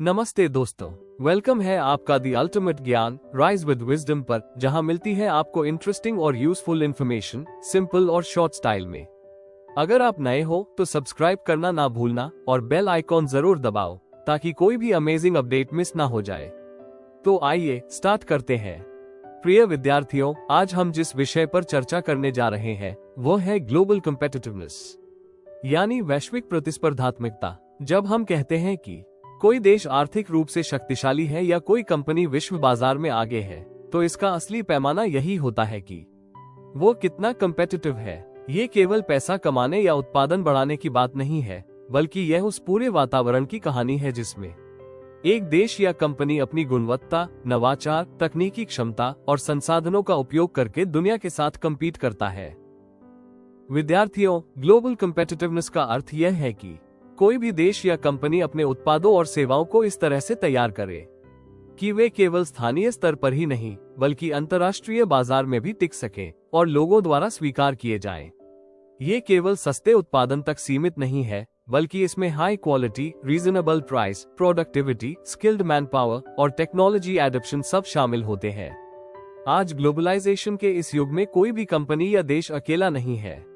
नमस्ते दोस्तों, वेलकम है आपका दी अल्टीमेट ज्ञान राइज विद विजडम पर, जहां मिलती है आपको इंटरेस्टिंग और यूजफुल इन्फॉर्मेशन सिंपल और शॉर्ट स्टाइल में। अगर आप नए हो तो सब्सक्राइब करना ना भूलना और बेल आइकॉन जरूर दबाओ ताकि कोई भी अमेजिंग अपडेट मिस ना हो जाए। तो आइए स्टार्ट करते हैं। प्रिय विद्यार्थियों, आज हम जिस विषय पर चर्चा करने जा रहे हैं वो है ग्लोबल कम्पेटिटिवनेस, यानी वैश्विक प्रतिस्पर्धात्मकता। जब हम कहते हैं कि कोई देश आर्थिक रूप से शक्तिशाली है या कोई कंपनी विश्व बाजार में आगे है, तो इसका असली पैमाना यही होता है कि वो कितना कम्पेटिटिव है। ये केवल पैसा कमाने या उत्पादन बढ़ाने की बात नहीं है, बल्कि यह उस पूरे वातावरण की कहानी है जिसमें एक देश या कंपनी अपनी गुणवत्ता, नवाचार, तकनीकी क्षमता और संसाधनों का उपयोग करके दुनिया के साथ कम्पीट करता है। विद्यार्थियों, ग्लोबल कम्पेटिटिवनेस का अर्थ यह है कि कोई भी देश या कंपनी अपने उत्पादों और सेवाओं को इस तरह से तैयार करे कि वे केवल स्थानीय स्तर पर ही नहीं बल्कि अंतर्राष्ट्रीय बाजार में भी टिक सकें और लोगों द्वारा स्वीकार किए जाएं। ये केवल सस्ते उत्पादन तक सीमित नहीं है, बल्कि इसमें high quality, reasonable price, productivity, skilled man power और टेक्नोलॉजी एडॉप्शन सब शामिल होते हैं। आज ग्लोबलाइजेशन के इस युग में कोई भी कंपनी या देश अकेला नहीं है।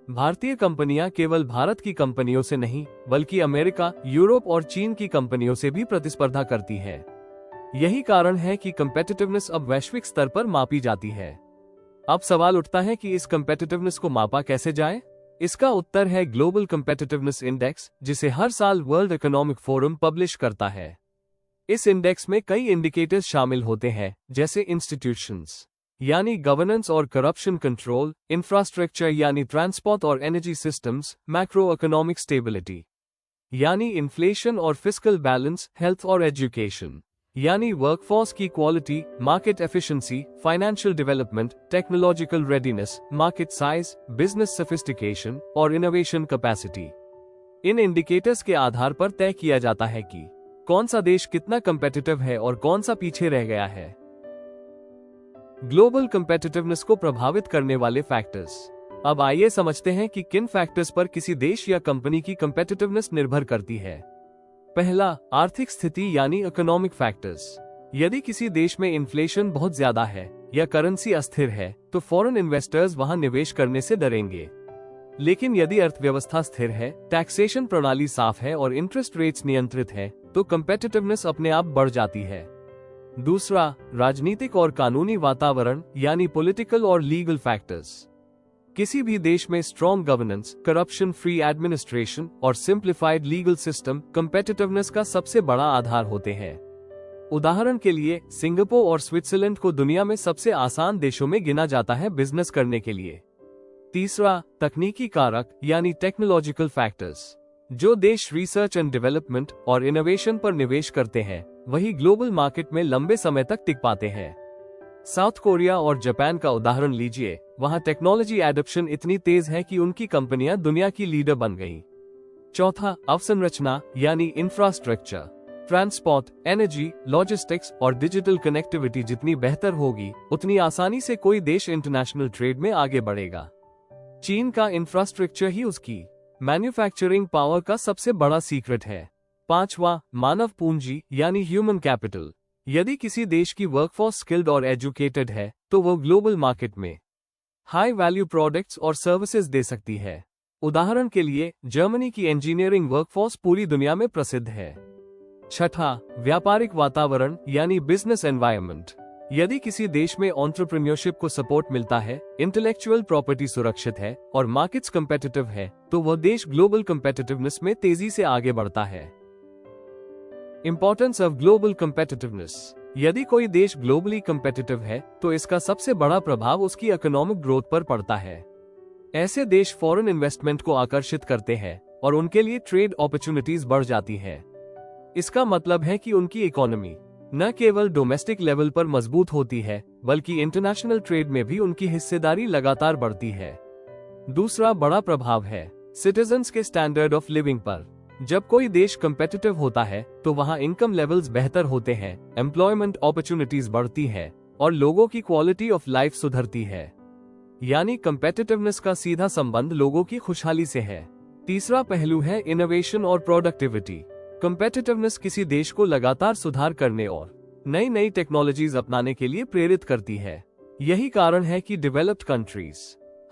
भारतीय कंपनियां केवल भारत की कंपनियों से नहीं बल्कि अमेरिका, यूरोप और चीन की कंपनियों से भी प्रतिस्पर्धा करती है। यही कारण है कि कम्पेटिटिवनेस अब वैश्विक स्तर पर मापी जाती है। अब सवाल उठता है कि इस कम्पेटिटिवनेस को मापा कैसे जाए? इसका उत्तर है ग्लोबल कम्पेटिटिवनेस इंडेक्स, जिसे हर साल वर्ल्ड इकोनॉमिक फोरम पब्लिश करता है। इस इंडेक्स में कई इंडिकेटर्स शामिल होते हैं, जैसे इंस्टीट्यूशंस यानी गवर्नेंस और करप्शन कंट्रोल, इंफ्रास्ट्रक्चर यानी ट्रांसपोर्ट और energy systems, macro economic stability यानी इन्फ्लेशन और फिस्कल बैलेंस, हेल्थ और एजुकेशन यानी वर्कफोर्स की quality, market efficiency, financial development, technological readiness, market size, business sophistication और इनोवेशन कैपेसिटी। इन इंडिकेटर्स के आधार पर तय किया जाता है कि कौन सा देश कितना कम्पेटिटिव है और कौन सा पीछे रह गया है। ग्लोबल कम्पेटिटिवनेस को प्रभावित करने वाले फैक्टर्स। अब आइए समझते हैं कि किन फैक्टर्स पर किसी देश या कंपनी की कम्पेटिटिवनेस निर्भर करती है। पहला, आर्थिक स्थिति यानी इकोनॉमिक फैक्टर्स। यदि किसी देश में इन्फ्लेशन बहुत ज्यादा है या करेंसी अस्थिर है, तो फॉरेन इन्वेस्टर्स वहां निवेश करने से डरेंगे। लेकिन यदि अर्थव्यवस्था स्थिर है, टैक्सेशन प्रणाली साफ है और इंटरेस्ट रेट्स नियंत्रित है, तो कम्पेटिटिवनेस अपने आप बढ़ जाती है। दूसरा, राजनीतिक और कानूनी वातावरण यानी पॉलिटिकल और लीगल फैक्टर्स। किसी भी देश में strong governance, corruption free administration और सिंप्लीफाइड लीगल सिस्टम कम्पेटिटिवनेस का सबसे बड़ा आधार होते हैं। उदाहरण के लिए, सिंगापुर और स्विट्जरलैंड को दुनिया में सबसे आसान देशों में गिना जाता है बिजनेस करने के लिए। तीसरा, तकनीकी कारक यानी टेक्नोलॉजिकल फैक्टर्स। जो देश रिसर्च एंड डेवलपमेंट और इनोवेशन पर निवेश करते हैं, वही ग्लोबल मार्केट में लंबे समय तक टिक पाते हैं। साउथ कोरिया और जापान का उदाहरण लीजिए, वहां टेक्नोलॉजी एडॉप्शन इतनी तेज है कि उनकी कंपनियां दुनिया की लीडर बन गईं। चौथा, अवसंरचना यानी इंफ्रास्ट्रक्चर। ट्रांसपोर्ट, एनर्जी, लॉजिस्टिक्स और डिजिटल कनेक्टिविटी जितनी बेहतर होगी, उतनी आसानी से कोई देश इंटरनेशनल ट्रेड में आगे बढ़ेगा। चीन का इंफ्रास्ट्रक्चर ही उसकी मैन्युफैक्चरिंग पावर का सबसे बड़ा सीक्रेट है। पांचवा, मानव पूंजी यानी ह्यूमन कैपिटल। यदि किसी देश की वर्कफोर्स स्किल्ड और एजुकेटेड है, तो वो ग्लोबल मार्केट में हाई वैल्यू प्रोडक्ट्स और सर्विसेज दे सकती है। उदाहरण के लिए, जर्मनी की इंजीनियरिंग वर्कफोर्स पूरी दुनिया में प्रसिद्ध है। छठा, व्यापारिक वातावरण यानी बिजनेस एनवायरनमेंट। यदि किसी देश में एंटरप्रेन्योरशिप को सपोर्ट मिलता है, इंटेलेक्चुअल प्रॉपर्टी सुरक्षित है और मार्केट्स कम्पेटिटिव है, तो वह देश ग्लोबल कम्पेटिटिवनेस में तेजी से आगे बढ़ता है। Importance of global competitiveness. यदि कोई देश ग्लोबली कम्पेटिटिव है, तो इसका सबसे बड़ा प्रभाव उसकी इकोनॉमिक ग्रोथ पर पड़ता है। ऐसे देश फॉरेन इन्वेस्टमेंट को आकर्षित करते हैं और उनके लिए ट्रेड अपॉर्चुनिटीज बढ़ जाती है। इसका मतलब है कि उनकी इकोनॉमी न केवल डोमेस्टिक लेवल पर मजबूत होती है, बल्कि इंटरनेशनल ट्रेड में भी उनकी हिस्सेदारी लगातार बढ़ती है। दूसरा बड़ा प्रभाव है सिटीजन्स के स्टैंडर्ड ऑफ लिविंग पर। जब कोई देश कम्पेटिटिव होता है, तो वहां इनकम लेवल्स बेहतर होते हैं, एम्प्लॉयमेंट अपॉर्चुनिटीज बढ़ती है और लोगों की क्वालिटी ऑफ लाइफ सुधरती है। यानी कम्पेटिटिवनेस का सीधा संबंध लोगों की खुशहाली से है। तीसरा पहलू है इनोवेशन और प्रोडक्टिविटी। कम्पेटिटिवनेस किसी देश को लगातार सुधार करने और नई नई टेक्नोलॉजीज अपनाने के लिए प्रेरित करती है। यही कारण है कि डेवलप्ड कंट्रीज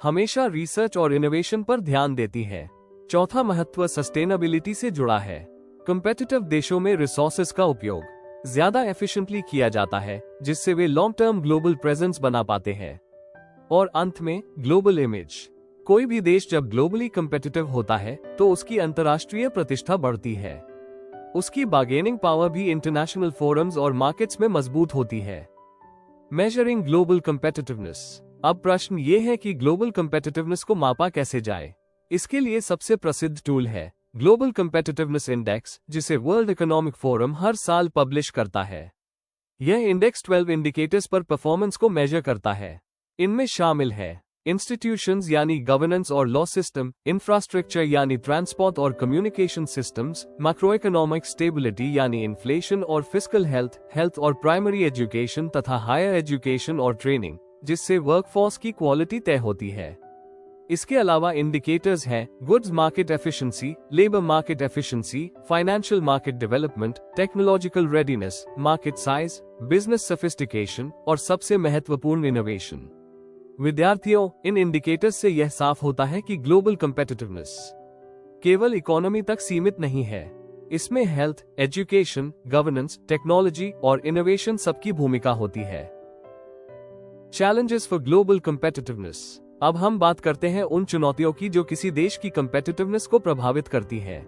हमेशा रिसर्च और इनोवेशन पर ध्यान देती है। चौथा महत्व सस्टेनेबिलिटी से जुड़ा है। कम्पेटिटिव देशों में रिसोर्सेज का उपयोग ज्यादा एफिशिएंटली किया जाता है, जिससे वे लॉन्ग टर्म ग्लोबल प्रेजेंस बना पाते हैं। और अंत में ग्लोबल इमेज। कोई भी देश जब ग्लोबली कम्पेटिटिव होता है तो उसकी अंतर्राष्ट्रीय प्रतिष्ठा बढ़ती है। उसकी बार्गेनिंग पावर भी इंटरनेशनल फोरम्स और मार्केट्स में मजबूत होती है। Measuring global competitiveness. अब प्रश्न ये है कि ग्लोबल कम्पेटिटिवनेस को मापा कैसे जाए। इसके लिए सबसे प्रसिद्ध टूल है ग्लोबल कम्पेटिटिवनेस इंडेक्स, जिसे वर्ल्ड इकोनॉमिक फोरम हर साल पब्लिश करता है। यह इंडेक्स 12 इंडिकेटर्स पर परफॉर्मेंस को मेजर करता है। इनमें शामिल है इंस्टीट्यूशंस यानी गवर्नेंस और लॉ सिस्टम, इंफ्रास्ट्रक्चर यानी ट्रांसपोर्ट और communication systems, macro economic stability यानी इन्फ्लेशन और फिस्कल हेल्थ और प्राइमरी एजुकेशन तथा हायर एजुकेशन और ट्रेनिंग, जिससे वर्कफोर्स की क्वालिटी तय होती है। इसके अलावा इंडिकेटर्स हैं goods market efficiency, labour market efficiency, financial market development, technological readiness, market size, business sophistication और सबसे महत्वपूर्ण इनोवेशन। विद्यार्थियों, इन इंडिकेटर्स से यह साफ होता है कि ग्लोबल कम्पेटिटिवनेस केवल इकोनॉमी तक सीमित नहीं है। इसमें हेल्थ, एजुकेशन, गवर्नेंस, टेक्नोलॉजी और इनोवेशन सबकी भूमिका होती है। Challenges for global competitiveness. अब हम बात करते हैं उन चुनौतियों की जो किसी देश की कम्पेटिटिवनेस को प्रभावित करती है।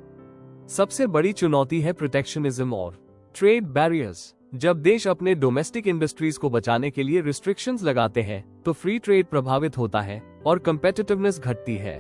सबसे बड़ी चुनौती है प्रोटेक्शनिज्म और ट्रेड बैरियर्स। जब देश अपने डोमेस्टिक इंडस्ट्रीज को बचाने के लिए रिस्ट्रिक्शंस लगाते हैं तो फ्री ट्रेड प्रभावित होता है और कम्पेटिटिवनेस घटती है।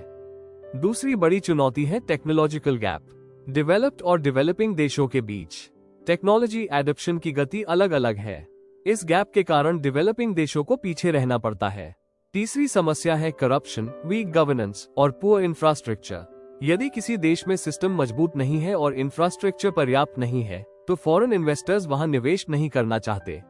दूसरी बड़ी चुनौती है टेक्नोलॉजिकल गैप। डेवलप्ड और डेवलपिंग देशों के बीच टेक्नोलॉजी एडॉप्शन की गति अलग अलग है। इस गैप के कारण डेवलपिंग देशों को पीछे रहना पड़ता है। तीसरी समस्या है करप्शन, वीक गवर्नेंस और पुअर इंफ्रास्ट्रक्चर। यदि किसी देश में सिस्टम मजबूत नहीं है और इंफ्रास्ट्रक्चर पर्याप्त नहीं है तो फॉरेन इन्वेस्टर्स वहां निवेश नहीं करना चाहते।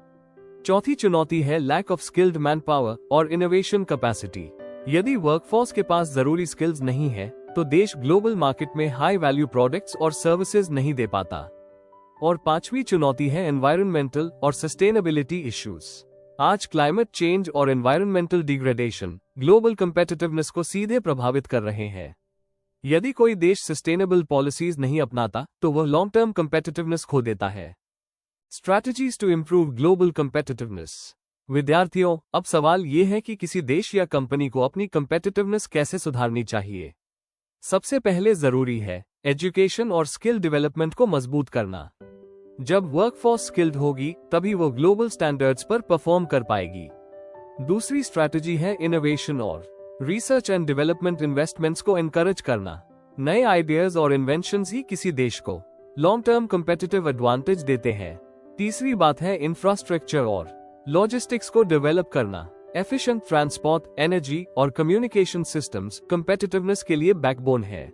चौथी चुनौती है lack of skilled man power और इनोवेशन कैपेसिटी। यदि वर्कफोर्स के पास जरूरी स्किल्स नहीं है तो देश ग्लोबल मार्केट में हाई वैल्यू प्रोडक्ट्स और सर्विसेज नहीं दे पाता। और पांचवी चुनौती है एनवायरमेंटल और सस्टेनेबिलिटी इश्यूज। आज क्लाइमेट चेंज और एनवायरमेंटल डिग्रेडेशन ग्लोबल कम्पेटिटिवनेस को सीधे प्रभावित कर रहे हैं। यदि कोई देश सस्टेनेबल पॉलिसीज नहीं अपनाता तो वह लॉन्ग टर्म कम्पेटिटिवनेस खो देता है। Strategies to improve global competitiveness. विद्यार्थियों, अब सवाल ये है कि किसी देश या कंपनी को अपनी कम्पेटिटिवनेस कैसे सुधारनी चाहिए। सबसे पहले जरूरी है एजुकेशन और स्किल डेवलपमेंट को मजबूत करना। जब वर्कफोर्स स्किल्ड होगी तभी वो ग्लोबल स्टैंडर्ड्स पर परफॉर्म कर पाएगी। दूसरी स्ट्रैटेजी है इनोवेशन और रिसर्च एंड डेवलपमेंट इन्वेस्टमेंट्स को एनकरेज करना। नए आइडियाज और इन्वेंशंस ही किसी देश को लॉन्ग टर्म कम्पेटिटिव एडवांटेज देते हैं। तीसरी बात है इंफ्रास्ट्रक्चर और लॉजिस्टिक्स को डेवलप करना। एफिशिएंट ट्रांसपोर्ट, एनर्जी और कम्युनिकेशन सिस्टम्स कम्पेटिटिवनेस के लिए बैकबोन है।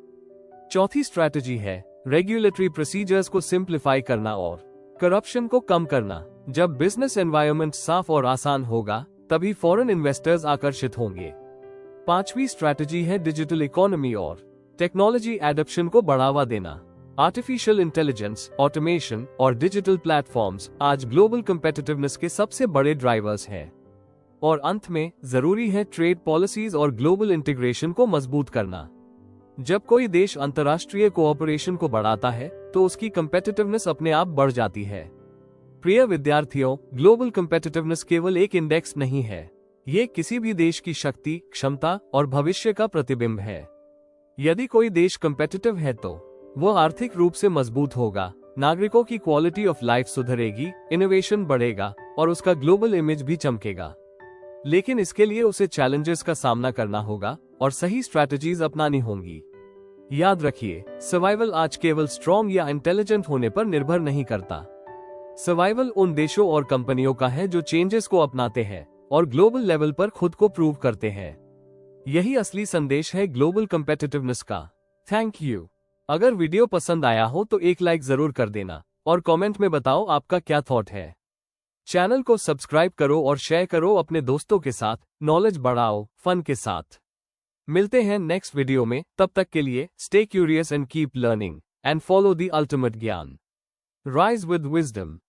चौथी स्ट्रैटेजी है रेगुलेटरी प्रोसीजर्स को सिंप्लीफाई करना और करप्शन को कम करना। जब बिजनेस एनवायरनमेंट साफ और आसान होगा तभी फॉरेन इन्वेस्टर्स आकर्षित होंगे। पांचवी स्ट्रैटेजी है डिजिटल इकोनॉमी और टेक्नोलॉजी एडॉप्शन को बढ़ावा देना। आर्टिफिशियल इंटेलिजेंस, ऑटोमेशन और डिजिटल प्लेटफॉर्म्स आज ग्लोबल कम्पेटिटिवनेस के सबसे बड़े ड्राइवर्स हैं। और अंत में जरूरी है ट्रेड पॉलिसीज और ग्लोबल इंटीग्रेशन को मजबूत करना। जब कोई देश अंतर्राष्ट्रीय कोऑपरेशन को बढ़ाता है तो उसकी कम्पेटिटिवनेस अपने आप बढ़ जाती है। प्रिय विद्यार्थियों, ग्लोबल कम्पेटिटिवनेस केवल एक इंडेक्स नहीं है, ये किसी भी देश की शक्ति, क्षमता और भविष्य का प्रतिबिंब है। यदि कोई देश कम्पेटिटिव है तो वह आर्थिक रूप से मजबूत होगा, नागरिकों की क्वालिटी ऑफ लाइफ सुधरेगी, इनोवेशन बढ़ेगा और उसका ग्लोबल इमेज भी चमकेगा। लेकिन इसके लिए उसे चैलेंजेस का सामना करना होगा और सही स्ट्रैटेजीज अपनानी होंगी। याद रखिए, सर्वाइवल आज केवल स्ट्रॉन्ग या इंटेलिजेंट होने पर निर्भर नहीं करता। सर्वाइवल उन देशों और कंपनियों का है जो चेंजेस को अपनाते हैं और ग्लोबल लेवल पर खुद को प्रूव करते हैं। यही असली संदेश है ग्लोबल कम्पेटिटिवनेस का। Thank you. अगर वीडियो पसंद आया हो तो एक लाइक जरूर कर देना और कमेंट में बताओ आपका क्या थॉट है। चैनल को सब्सक्राइब करो और शेयर करो अपने दोस्तों के साथ। नॉलेज बढ़ाओ फन के साथ। मिलते हैं नेक्स्ट वीडियो में, तब तक के लिए stay curious and keep learning. and follow the ultimate Gyan. Rise with wisdom.